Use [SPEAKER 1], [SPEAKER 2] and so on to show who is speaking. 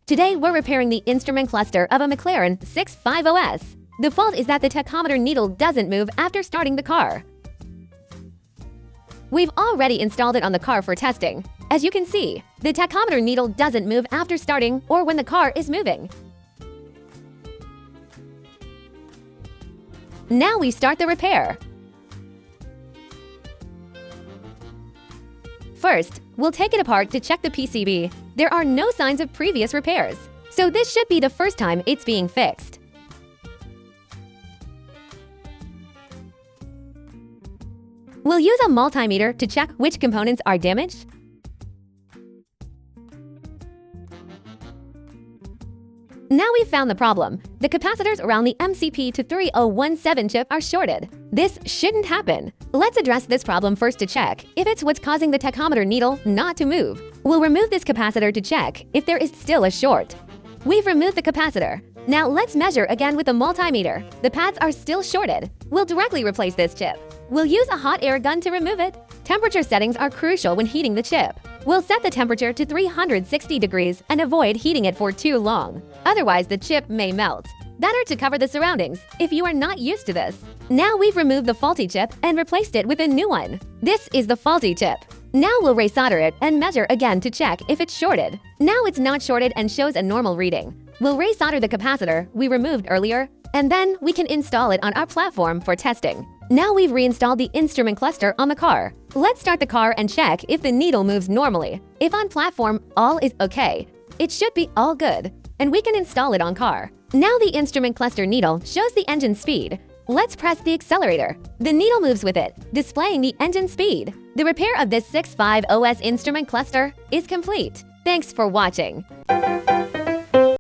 [SPEAKER 1] Today we're repairing the instrument cluster of a McLaren 650S. The fault is that the tachometer needle doesn't move after starting the car. We've already installed it on the car for testing. As you can see, the tachometer needle doesn't move after starting or when the car is moving. Now we start the repair. First, we'll take it apart to check the PCB. There are no signs of previous repairs, so this should be the first time it's being fixed. We'll use a multimeter to check which components are damaged. Now we've found the problem. The capacitors around the MCP-3017 chip are shorted. This shouldn't happen. Let's address this problem first to check if it's what's causing the tachometer needle not to move. We'll remove this capacitor to check if there is still a short. We've removed the capacitor. Now let's measure again with the multimeter. The pads are still shorted. We'll directly replace this chip. We'll use a hot air gun to remove it. Temperature settings are crucial when heating the chip. We'll set the temperature to 360 degrees and avoid heating it for too long. Otherwise, the chip may melt. Better to cover the surroundings if you are not used to this. Now we've removed the faulty chip and replaced it with a new one. This is the faulty chip. Now we'll resolder it and measure again to check if it's shorted. Now it's not shorted and shows a normal reading. We'll resolder the capacitor we removed earlier, and then we can install it on our platform for testing. Now we've reinstalled the instrument cluster on the car. Let's start the car and check if the needle moves normally. If on platform all is okay, it should be all good, and we can install it on car. Now the instrument cluster needle shows the engine speed. Let's press the accelerator. The needle moves with it, displaying the engine speed. The repair of this 650S instrument cluster is complete. Thanks for watching.